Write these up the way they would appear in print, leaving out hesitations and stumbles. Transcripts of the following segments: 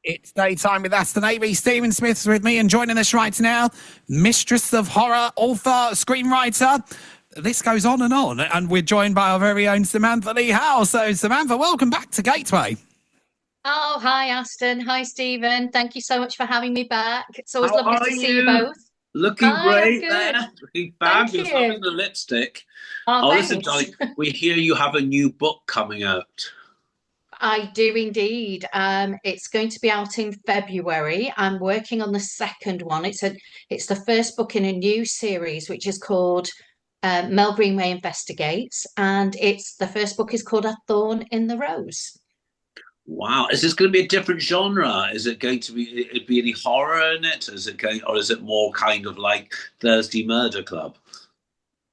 It's daytime with Aston Avey. Stephen Smith's with me, and joining us right now, mistress of horror, author, screenwriter. This goes on, and we're joined by our very own Samantha Lee Howe. So, Samantha, welcome back to Gateway. Oh, hi, Aston. Hi, Stephen. Thank you so much for having me back. It's always How lovely are to see you you? both. Looking Hi, I'm great good. there. Looking Thank fabulous. Loving you. the lipstick. Oh, Oh, listen, thanks. darling, we hear you have a new book coming out. I do indeed. It's going to be out in February. I'm working on the second one. It's the first book in a new series, which is called Mel Greenway Investigates, and it's the first book is called A Thorn in the Rose. Wow. Is this going to be a different genre? Is it going to be any horror in it? Or is it more kind of like Thursday Murder Club?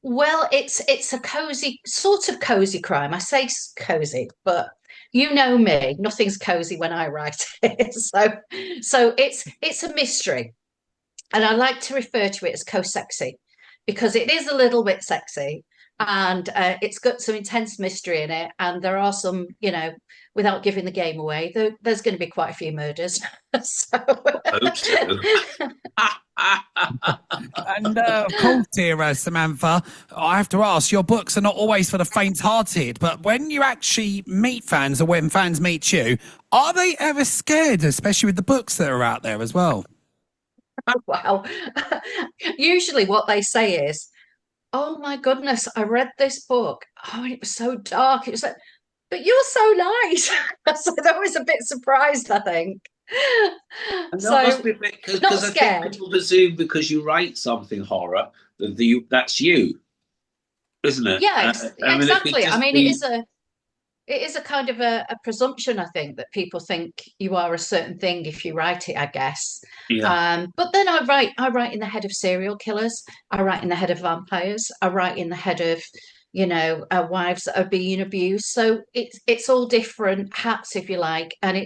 Well, it's a cozy, sort of cozy crime. I say cozy, but you know me, nothing's cozy when I write it. So it's a mystery, and I like to refer to it as co-sexy because it is a little bit sexy, and it's got some intense mystery in it, and there are some, without giving the game away, there's going to be quite a few murders. So I hope so. And of course, here, Samantha, I have to ask, your books are not always for the faint-hearted, but when you actually meet fans or when fans meet you, are they ever scared, especially with the books that are out there as well? wow. Usually what they say is, oh my goodness, I read this book. Oh, and it was so dark. It was like, but you're so nice. So that was a bit surprised, I think. And that must So be a bit not because I think scared. people presume because you write something horror that's you, isn't it? Yeah, I mean, it could exactly. I just mean, be, it is a kind of a presumption, I think, that people think you are a certain thing if you write it, I guess. yeah. But then I write in the head of serial killers, I write in the head of vampires, I write in the head of, wives that are being abused. So it's all different hats, if you like. And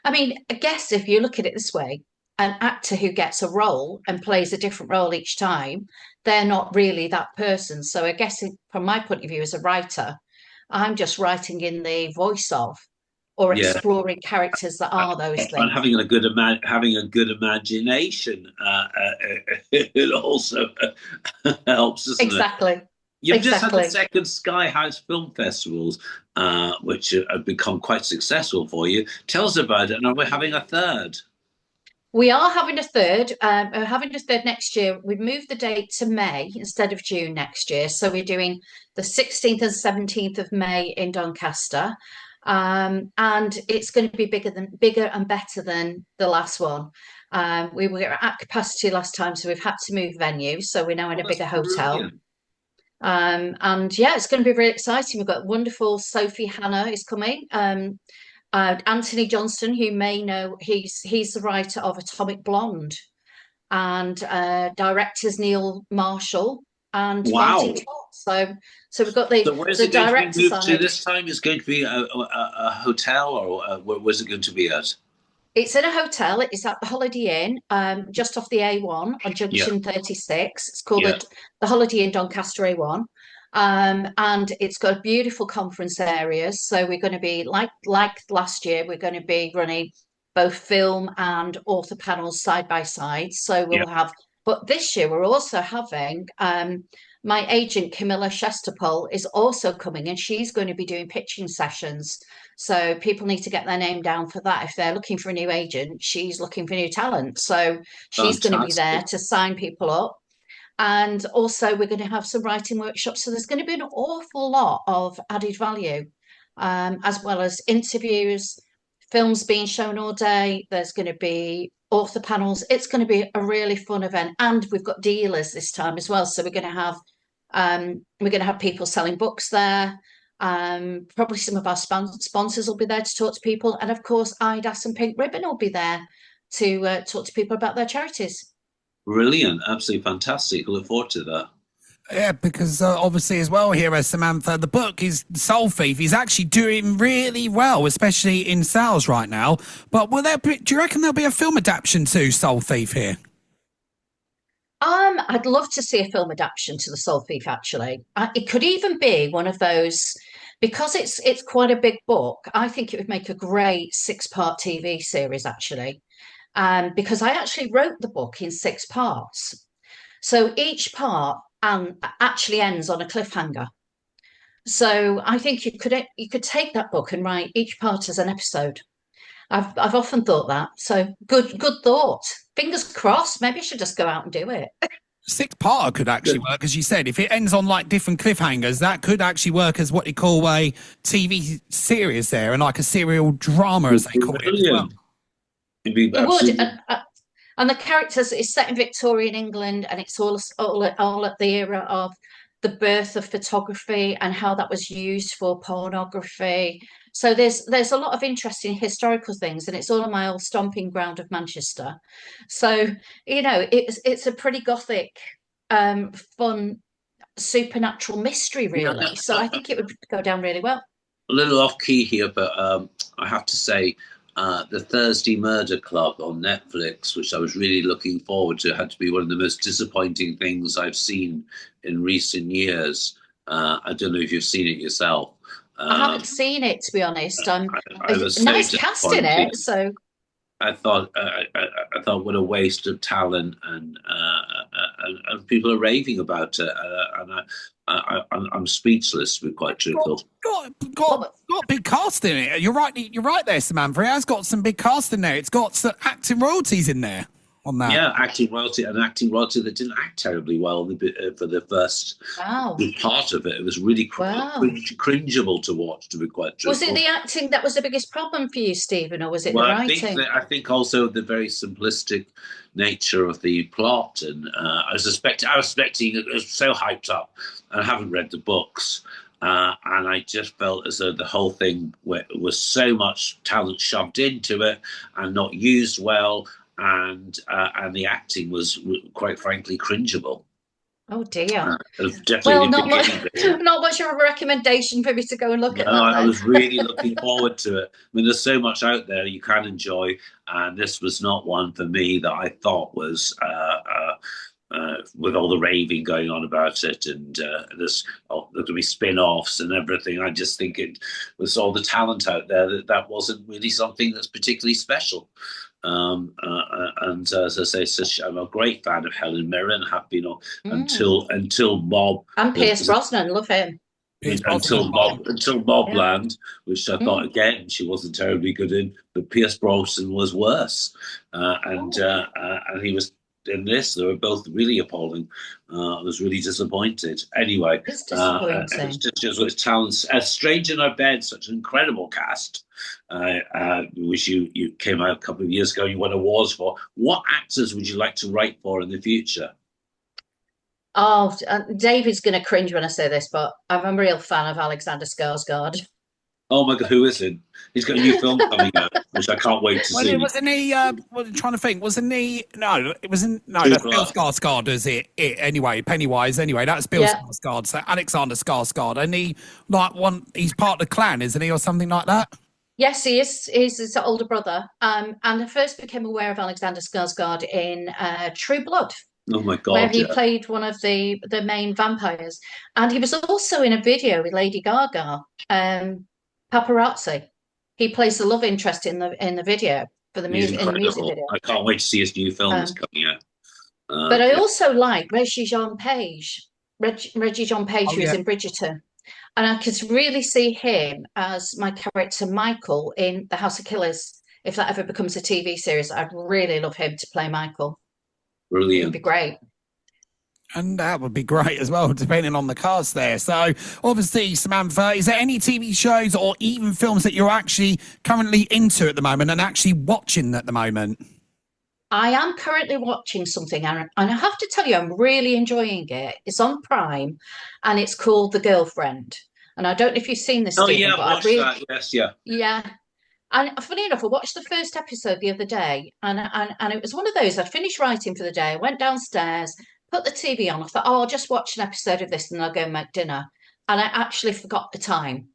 I mean, I guess if you look at it this way, an actor who gets a role and plays a different role each time, they're not really that person. So I guess from my point of view as a writer, I'm just writing in the voice of or Yeah, exploring characters that are those and things. having a good imagination, it also helps, doesn't it? Exactly. You've just had the Exactly. second Sky House Film Festivals, which have become quite successful for you. Tell us about it, and are we having a third? We are having a third. We're having a third next year. We've moved the date to May instead of June next year. So we're doing the 16th and 17th of May in Doncaster. And it's going to be bigger and better than the last one. We were at capacity last time, so we've had to move venue. So we're now in Oh, a that's bigger hotel. brilliant. And yeah, it's going to be really exciting. We've got wonderful Sophie Hannah is coming. Anthony Johnston, who may know, he's the writer of Atomic Blonde, and directors Neil Marshall and Martin Wow. Todd. So we've got the So where's the it going to be director moved to side. this time? Is going to be a hotel, or where was it going to be at? It's in a hotel. It's at the Holiday Inn, just off the A1 on Yeah, Junction 36. It's called yeah. the Holiday Inn Doncaster A1. And it's got beautiful conference areas. So we're going to be like last year, we're going to be running both film and author panels side by side. So Yeah. we'll have, but this year we're also having my agent Camilla Shestapol is also coming, and she's going to be doing pitching sessions. So people need to get their name down for that. If they're looking for a new agent, she's looking for new talent. So she's going to be there Fantastic. to sign people up. And also, we're going to have some writing workshops. So there's going to be an awful lot of added value, as well as interviews, films being shown all day. There's going to be author panels. It's going to be a really fun event. And we've got dealers this time as well. So we're going to have people selling books there. Probably some of our sponsors will be there to talk to people. And of course, IDAS and Pink Ribbon will be there to talk to people about their charities. Brilliant. Absolutely fantastic. I look forward to that. Yeah, because obviously as well here, Samantha, the book is Soul Thief. He's actually doing really well, especially in sales right now. But do you reckon there'll be a film adaptation to Soul Thief here? I'd love to see a film adaptation to The Soul Thief, actually. It could even be one of those because it's quite a big book. I think it would make a great 6-part TV series, actually. Because I actually wrote the book in 6 parts. So each part actually ends on a cliffhanger. So I think you could take that book and write each part as an episode. I've often thought that. So good thought. Fingers crossed. Maybe I should just go out and do it. 6-parter could actually work, as you said. If it ends on like different cliffhangers, that could actually work as what you call a TV series there, and like a serial drama, as they call it as well. It would. And the characters is set in Victorian England, and it's all at the era of the birth of photography and how that was used for pornography. So there's a lot of interesting historical things, and it's all on my old stomping ground of Manchester. So it's a pretty gothic, fun, supernatural mystery, really. So I think it would go down really well. A little off key here, but I have to say, the Thursday Murder Club on Netflix, which I was really looking forward to, had to be one of the most disappointing things I've seen in recent years. I don't know if you've seen it yourself. I haven't seen it, to be honest. I was nice so cast in it. So I thought what a waste of talent, and people are raving about it, and I'm speechless, to be quite truthful. Got big cast in it. You're right there, Samantha. It has got some big cast in there. It's got some acting royalties in there on that. Yeah, acting royalty that didn't act terribly well for the first part of it. It was really cringeable to watch, to be quite truthful. Was it the acting that was the biggest problem for you, Stephen, or was it the writing? I think also the very simplistic nature of the plot, and I was expecting it was so hyped up, and I haven't read the books. And I just felt as though the whole thing was so much talent shoved into it and not used well, and the acting was quite frankly cringeable. Oh dear. Well, not much of a recommendation for me to go and look at that. I was really looking forward to it. I mean, there's so much out there you can enjoy, and this was not one for me that I thought was with all the raving going on about it, and there's going to be spin-offs and everything. I just think it was all the talent out there that wasn't really something that's particularly special. And as I say, I'm a great fan of Helen Mirren. Have been until Bob and Pierce Brosnan. Love him. Until Mobland, which I thought again she wasn't terribly good in, but Pierce Brosnan was worse, and he was. In this, they were both really appalling. I was really disappointed. Anyway, it's disappointing. It's just its talents. As Strange in Our Bed, such an incredible cast, which you came out a couple of years ago. You won awards for. What actors would you like to write for in the future? Oh, David's going to cringe when I say this, but I'm a real fan of Alexander Skarsgård. Oh my God, who is it? He's got a new film coming out, which I can't wait to see. Wasn't he? I'm trying to think. Wasn't he? No, it wasn't. No, that's Bill Skarsgård, is it? Anyway, Pennywise. Anyway, that's Bill Skarsgård. So Alexander Skarsgård, and he's part of the clan, isn't he, or something like that? Yes, he is. He's his older brother. And I first became aware of Alexander Skarsgård in True Blood. Oh my God! Where he played one of the main vampires, and he was also in a video with Lady Gaga. Paparazzi. He plays the love interest in the video for the music video. I can't wait to see his new film that's coming out. But I also like Reggie Jean Page, who is in Bridgerton, and I could really see him as my character Michael in The House of Killers. If that ever becomes a TV series, I'd really love him to play Michael. Brilliant. It'd be great. And that would be great as well, depending on the cast there. So, obviously, Samantha, is there any TV shows or even films that you're actually currently into at the moment and actually watching at the moment? I am currently watching something, and I have to tell you, I'm really enjoying it. It's on Prime, and it's called The Girlfriend. And I don't know if you've seen this, Stephen, but I watched that. Yes, yeah. Yeah. And funny enough, I watched the first episode the other day, and it was one of those, I'd finished writing for the day, I went downstairs, put the TV on. I thought, I'll just watch an episode of this and I'll go and make dinner. And I actually forgot the time.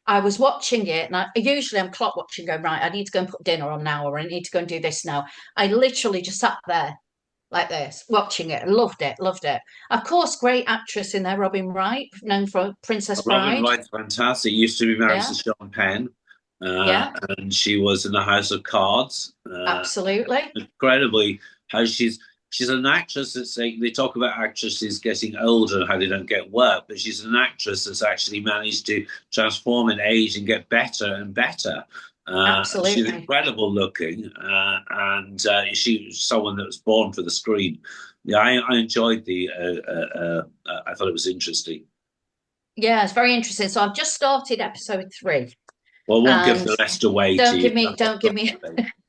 I was watching it, and I'm clock watching, going, right, I need to go and put dinner on now, or I need to go and do this now. I literally just sat there like this, watching it. Loved it, loved it. Of course, great actress in there, Robin Wright, known for Princess Robin Bride. Wright's fantastic. Used to be married Yeah, to Sean Penn, yeah, and she was in the House of Cards. absolutely. Incredibly, how she's an actress that's they talk about actresses getting older and how they don't get work, but she's an actress that's actually managed to transform in age and get better and better. She's Absolutely. incredible looking, and she was someone that was born for the screen. Yeah, I enjoyed the. I thought it was interesting. Yeah, it's very interesting. So I've just started episode 3. Well, I won't give And the rest away to you. don't give me.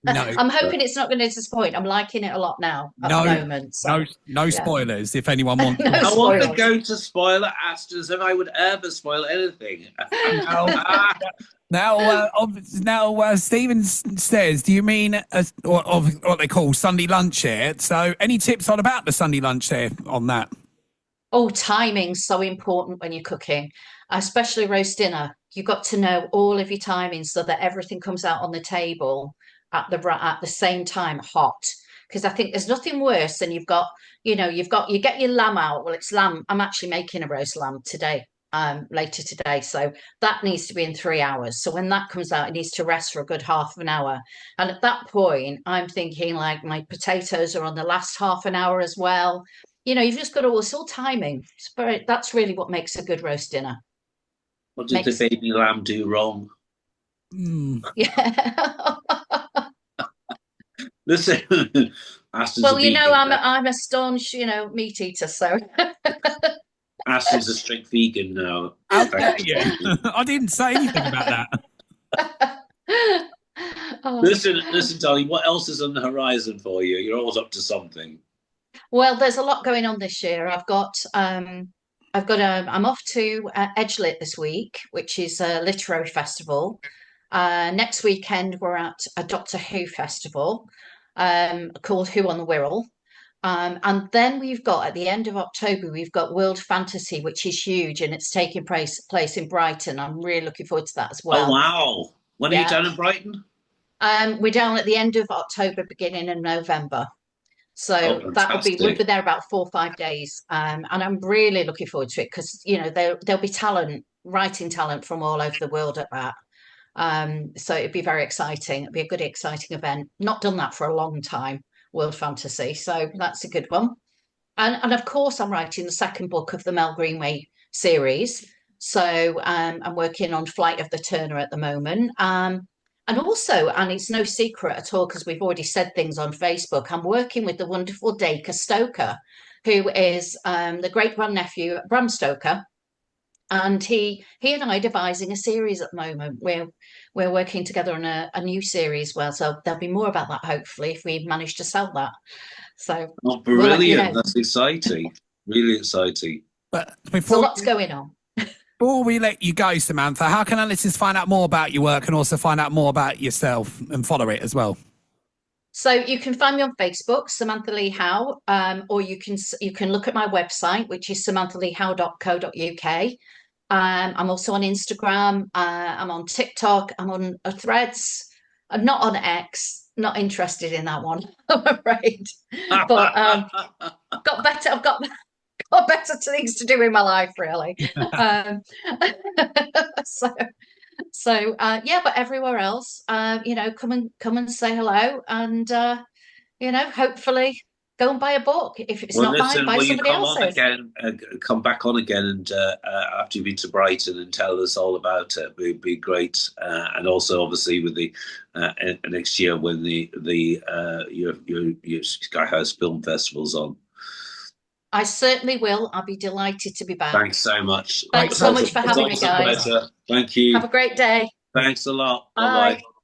No, I'm hoping it's not going to disappoint. I'm liking it a lot now at the no, moment. So, no yeah. spoilers. If anyone wants, No I to wasn't spoilers. going to spoil it, Aston, as if I would ever spoil anything. now, Stephen says, do you mean of what they call Sunday lunch here? So, any tips on about the Sunday lunch there on that? Oh, timing's so important when you're cooking, especially roast dinner. You've got to know all of your timings so that everything comes out on the table at the same time, hot. Because I think there's nothing worse than you get your lamb out. Well, it's lamb. I'm actually making a roast lamb today, later today. So that needs to be in 3 hours. So when that comes out, it needs to rest for a good half an hour. And at that point, I'm thinking like my potatoes are on the last half an hour as well. You've just got to, it's all timing. That's really what makes a good roast dinner. What did the baby lamb do wrong? Yeah. Listen, Aston's Well, a vegan. I'm a staunch, meat eater, so. Aston's a strict vegan now. I didn't say anything about that. Oh. Listen, darling. What else is on the horizon for you? You're always up to something. Well, there's a lot going on this year. I'm off to Edgelit this week, which is a literary festival. Next weekend, we're at a Doctor Who festival called Who on the Wirral. And then we've got, at the end of October, we've got World Fantasy, which is huge, and it's taking place in Brighton. I'm really looking forward to that as well. Oh, wow. When are you down in Brighton? We're down at the end of October, beginning of November. So we'll be there about 4 or 5 days. And I'm really looking forward to it because, there'll be writing talent from all over the world at that. So it'd be very exciting. It'd be a good, exciting event. Not done that for a long time, World Fantasy. So that's a good one. And of course, I'm writing the second book of the Mel Greenway series. So I'm working on Flight of the Turner at the moment. And also, and it's no secret at all because we've already said things on Facebook, I'm working with the wonderful Dacre Stoker, who is the great-grandnephew of Bram Stoker. And he and I are devising a series at the moment. We're working together on a new series. Well, so there'll be more about that hopefully if we manage to sell that. So brilliant! That's exciting, really exciting. But so lots going on. Before we let you go, Samantha, how can our listeners find out more about your work and also find out more about yourself and follow it as well? So you can find me on Facebook, Samantha Lee Howe, or you can look at my website, which is samanthaleehowe.co.uk. I'm also on Instagram. I'm on TikTok. I'm on Threads. I'm not on X. Not interested in that one, I'm afraid. But I've got better things to do in my life, really. But everywhere else, come and say hello, and hopefully go and buy a book. If it's not mine, buy somebody else's. Come back on again, and after you've been to Brighton, and tell us all about it. It'd be great, and also obviously with the next year when your Sky House Film Festival's on. I certainly will. I'll be delighted to be back. Thanks so much. Thanks so much for having me, guys. Thank you. Have a great day. Thanks a lot. Bye. Bye-bye.